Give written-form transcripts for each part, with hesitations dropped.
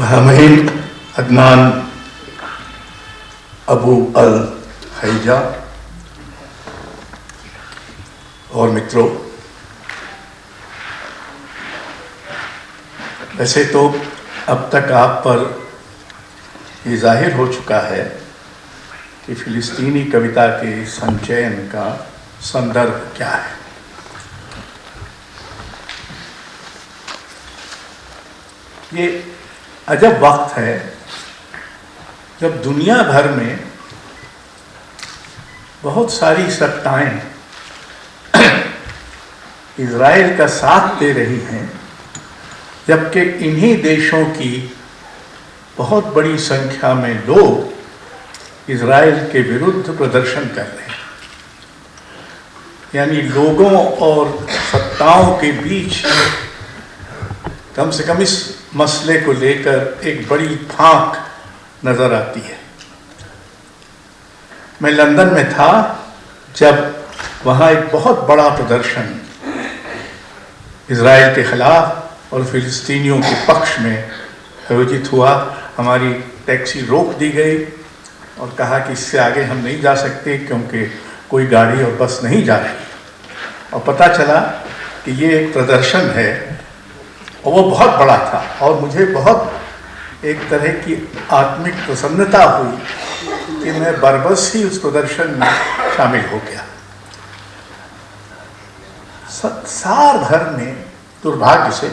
महामहिम अदनान अबू अल हैजा और मित्रों, वैसे तो अब तक आप पर ये जाहिर हो चुका है कि फिलिस्तीनी कविता के संचयन का संदर्भ क्या है। ये अजब वक्त है जब दुनिया भर में बहुत सारी सत्ताएं इजराइल का साथ दे रही हैं, जबकि इन्हीं देशों की बहुत बड़ी संख्या में लोग इजराइल के विरुद्ध प्रदर्शन कर रहे हैं। यानी लोगों और सत्ताओं के बीच कम से कम इस मसले को लेकर एक बड़ी फांक नजर आती है। मैं लंदन में था जब वहाँ एक बहुत बड़ा प्रदर्शन इजराइल के खिलाफ और फिलिस्तीनियों के पक्ष में आयोजित हुआ। हमारी टैक्सी रोक दी गई और कहा कि इससे आगे हम नहीं जा सकते क्योंकि कोई गाड़ी और बस नहीं जा रही। और पता चला कि ये एक प्रदर्शन है और वो बहुत बड़ा था और मुझे बहुत एक तरह की आत्मिक प्रसन्नता हुई कि मैं बरबस ही उस प्रदर्शन में शामिल हो गया। संसार भर में दुर्भाग्य से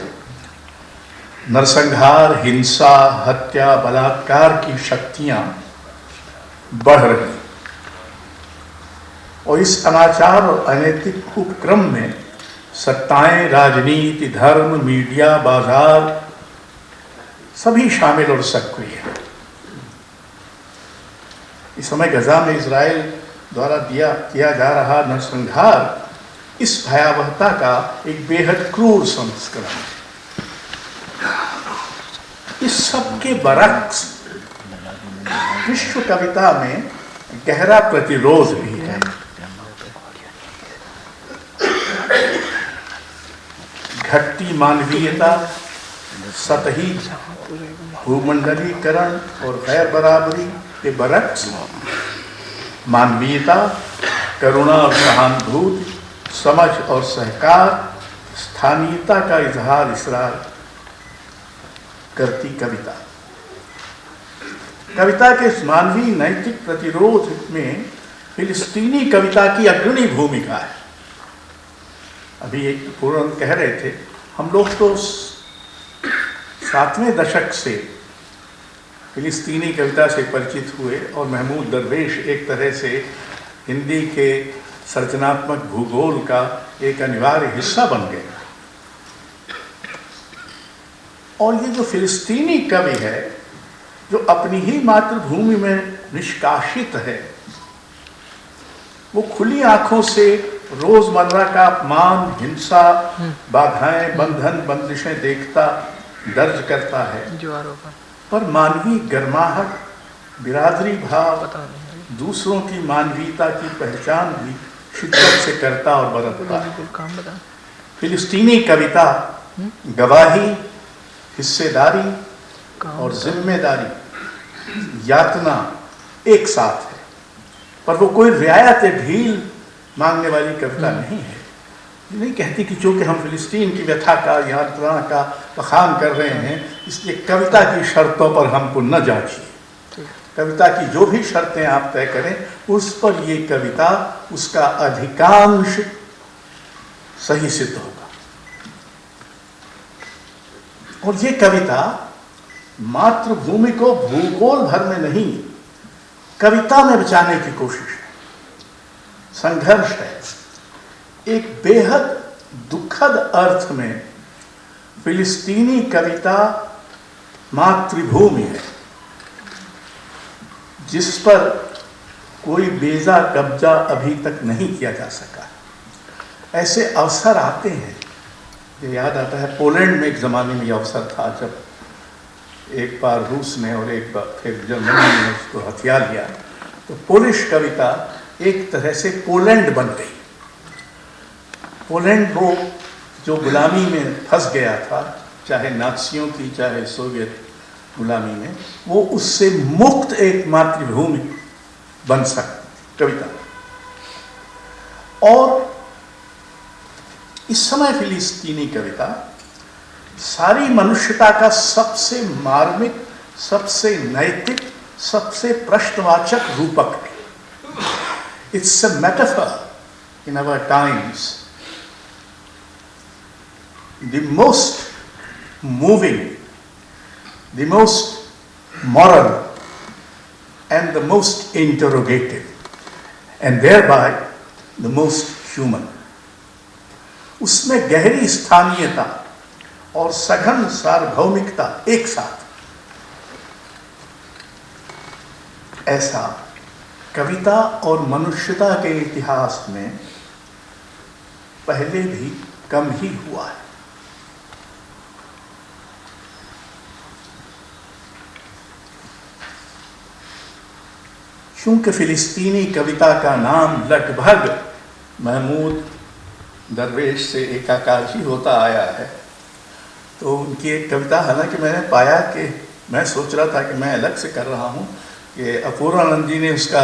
नरसंहार, हिंसा, हत्या, बलात्कार की शक्तियां बढ़ रही और इस अनाचार और अनैतिक उपक्रम में सत्ताएं, राजनीति, धर्म, मीडिया, बाजार सभी शामिल और सक्रिय हैं। इस समय गजा में इजराइल द्वारा किया जा रहा नरसंहार इस भयावहता का एक बेहद क्रूर संस्करण है। इस सब के बरक्स विश्व कविता में गहरा प्रतिरोध भी है। घटती मानवीयता, सतही भूमंडलीकरण और गैर बराबरी के बरक्स मानवीयता, करुणा और सहानुभूति, समझ और सहकार, स्थानीयता का इजहार इसरार करती कविता। कविता के इस मानवीय नैतिक प्रतिरोध में फिलिस्तीनी कविता की अग्रणी भूमिका है। अभी एक पूर्व कह रहे थे, हम लोग तो 7वें दशक से फिलिस्तीनी कविता से परिचित हुए और महमूद दरवेश एक तरह से हिंदी के सर्जनात्मक भूगोल का एक अनिवार्य हिस्सा बन गए। और ये जो फिलिस्तीनी कवि है, जो अपनी ही मातृभूमि में निष्कासित है, वो खुली आंखों से रोजमर्रा का अपमान, हिंसा, बाधाएं, बंधन, बंदिशें देखता, दर्ज करता है। पर मानवीय गर्माहट, बिरादरी भाव, दूसरों की मानवीयता की पहचान भी शिद्दत से करता और बरतता है। फिलिस्तीनी कविता गवाही, हिस्सेदारी और जिम्मेदारी, यातना एक साथ है। पर वो कोई रियायत ढील मांगने वाली कविता नहीं है। ये नहीं कहती कि चूंकि हम फिलिस्तीन की व्यथा का, यातना का बखान कर रहे हैं, इसलिए कविता की शर्तों पर हमको न जांचिए। कविता की जो भी शर्तें आप तय करें, उस पर ये कविता, उसका अधिकांश सही सिद्ध होगा। और ये कविता मातृभूमि को भूगोल भर में नहीं, कविता में बचाने की कोशिश है, संघर्ष है। एक बेहद दुखद अर्थ में फिलिस्तीनी कविता मातृभूमि है, जिस पर कोई बेजा कब्जा अभी तक नहीं किया जा सका। ऐसे अवसर आते हैं, ये याद आता है पोलैंड में एक ज़माने में अवसर था जब एक बार रूस ने और एक बार फिर जर्मनी ने उसको हथिया लिया, तो पोलिश कविता एक तरह से पोलैंड बन गई। पोलैंड वो जो गुलामी में फंस गया था, चाहे नाज़ियों की, चाहे सोवियत गुलामी में, वो उससे मुक्त एक मातृभूमि बन सकती कविता। और इस समय फिलिस्तीनी कविता सारी मनुष्यता का सबसे मार्मिक, सबसे नैतिक, सबसे प्रश्नवाचक रूपक है। It's a metaphor in our times, the most moving, the most moral, and the most interrogative, and thereby the most human. उसमें गहरी स्थानीयता और सघन सार्वभौमिकता एक साथ, ऐसा कविता और मनुष्यता के इतिहास में पहले भी कम ही हुआ है। चूंकि फिलिस्तीनी कविता का नाम लगभग महमूद दरवेश से एकाकार ही होता आया है, तो उनकी एक कविता, हालांकि मैंने पाया कि मैं सोच रहा था कि मैं अलग से कर रहा हूँ, कि अपूर्वानंद जी ने उसका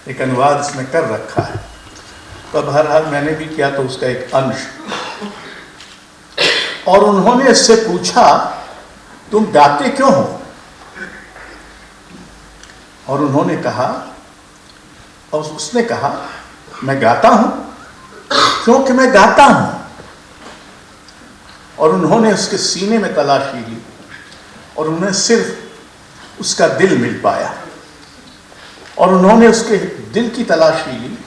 एक अनुवाद इसमें कर रखा है, तो बहरहाल मैंने भी किया तो उसका एक अंश। और उन्होंने इससे पूछा, तुम गाते क्यों हो? और उन्होंने कहा, और उसने कहा, मैं गाता हूं क्योंकि मैं गाता हूं। और उन्होंने उसके सीने में तलाशी ली और उन्हें सिर्फ उसका दिल मिल पाया। और उन्होंने उसके दिल की तलाशी ली,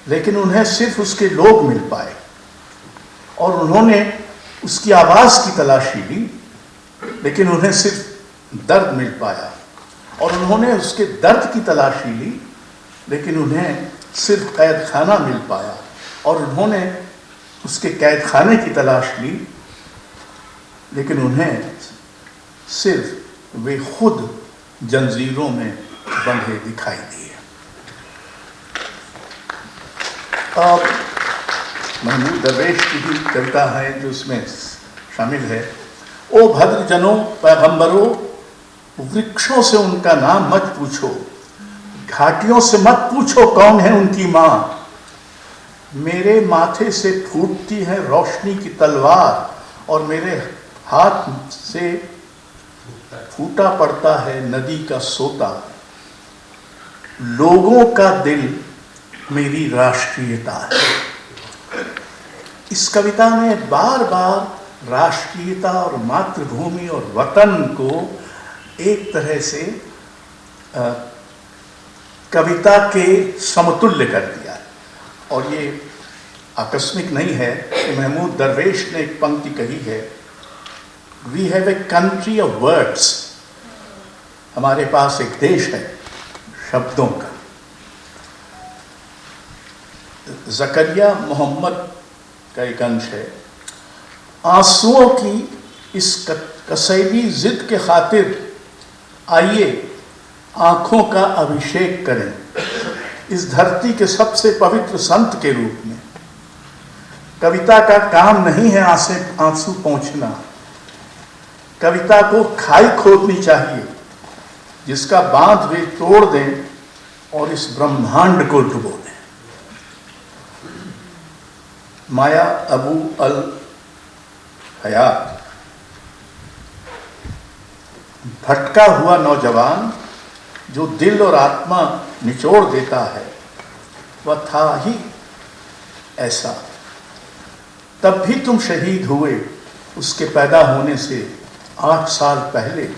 लेकिन उन्हें सिर्फ उसके लोग मिल पाए। और उन्होंने उसकी आवाज की तलाशी ली, लेकिन उन्हें सिर्फ दर्द मिल पाया। और उन्होंने उसके दर्द की तलाशी ली, लेकिन उन्हें सिर्फ कैद खाना मिल पाया। और उन्होंने उसके कैद खाने की तलाश ली, लेकिन उन्हें सिर्फ वे खुद जंजीरों में बंधे दिखाई दिए। अब महमूद दरवेश की ही कविता है जो उसमें शामिल है। ओ भद्रजनों, पैगंबरों, वृक्षों से उनका नाम मत पूछो, घाटियों से मत पूछो कौन है उनकी माँ। मेरे माथे से फूटती है रोशनी की तलवार और मेरे हाथ से फूटा पड़ता है नदी का सोता। लोगों का दिल मेरी राष्ट्रीयता है। इस कविता में बार बार राष्ट्रीयता और मातृभूमि और वतन को एक तरह से कविता के समतुल्य कर दिया। और ये आकस्मिक नहीं है कि महमूद दरवेश ने एक पंक्ति कही है, we have a country of words, हमारे पास एक देश है शब्दों का। जकरिया मोहम्मद का एक अंश है, आंसुओं की इस कसैली जिद के खातिर आइए आंखों का अभिषेक करें इस धरती के सबसे पवित्र संत के रूप में। कविता का काम नहीं है आंसू पहुंचना, कविता को खाई खोदनी चाहिए जिसका बांध वे तोड़ दें और इस ब्रह्मांड को डुबो दें। माया अबू अल हयात, भटका हुआ नौजवान जो दिल और आत्मा निचोड़ देता है, वह था ही ऐसा। तब भी तुम शहीद हुए उसके पैदा होने से 8 साल पहले,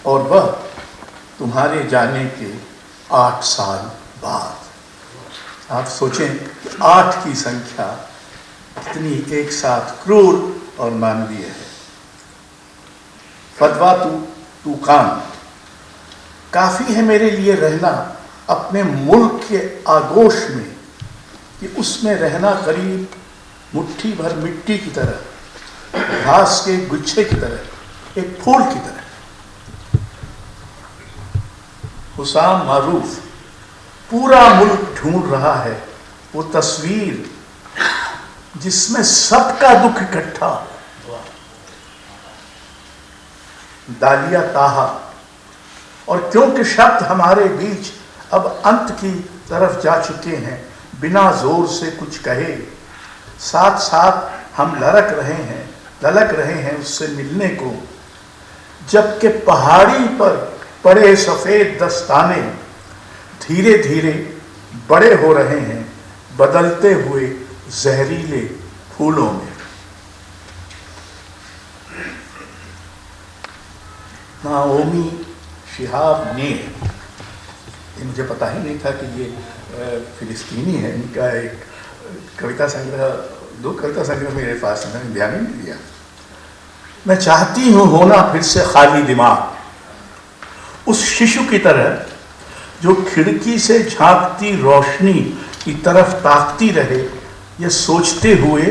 और वह तुम्हारे जाने के 8 साल बाद। आप सोचें कि 8 की संख्या कितनी एक साथ क्रूर और मानवीय है। फतवा तू कान, काफी है मेरे लिए रहना अपने मुल्क के आगोश में, कि उसमें रहना करीब मुट्ठी भर मिट्टी की तरह, घास के गुच्छे की तरह, एक फूल की तरह। हुसाम मारूफ, पूरा मुल्क ढूंढ रहा है वो तस्वीर जिसमें सबका दुख इकट्ठा। दालिया ताहा। और क्योंकि शब्द हमारे बीच अब अंत की तरफ जा चुके हैं, बिना जोर से कुछ कहे, साथ साथ हम ललक रहे हैं उससे मिलने को। जबकि पहाड़ी पर पड़े सफेद दस्ताने धीरे धीरे बड़े हो रहे हैं, बदलते हुए जहरीले फूलों में। नाओमी शिहाब ने, मुझे पता ही नहीं था कि ये फिलिस्तीनी है। इनका एक कविता संग्रह, 2 कविता संग्रह मेरे पास है, मैंने ध्यान ही नहीं दिया। मैं चाहती हूँ होना फिर से खाली दिमाग, उस शिशु की तरह जो खिड़की से झांकती रोशनी की तरफ ताकती रहे, ये सोचते हुए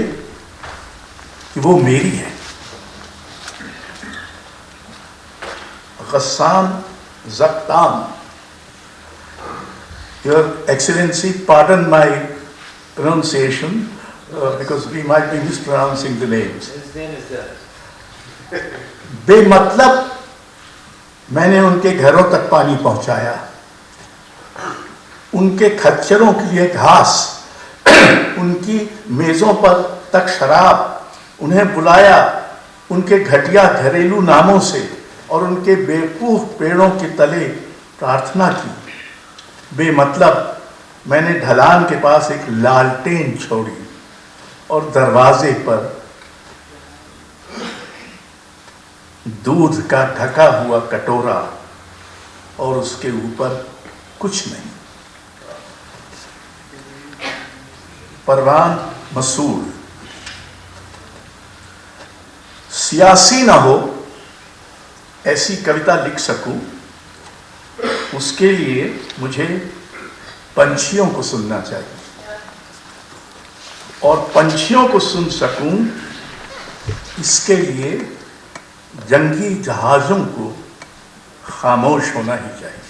कि वो मेरी है। गस्सान ज़क्ताम, Your Excellency, pardon my pronunciation because we might be mispronouncing the names. बेमतलब मैंने उनके घरों तक पानी पहुंचाया, उनके खच्चरों के लिए घास, उनकी मेजों पर तक शराब, उन्हें बुलाया उनके घटिया घरेलू नामों से और उनके बेवकूफ पेड़ों के तले प्रार्थना की। बेमतलब मैंने ढलान के पास एक लालटेन छोड़ी और दरवाजे पर दूध का ढका हुआ कटोरा और उसके ऊपर कुछ नहीं। परवान मसूल, सियासी ना हो ऐसी कविता लिख सकूं, उसके लिए मुझे पंछियों को सुनना चाहिए, और पंछियों को सुन सकूं इसके लिए जंगी जहाज़ों को खामोश होना ही चाहिए।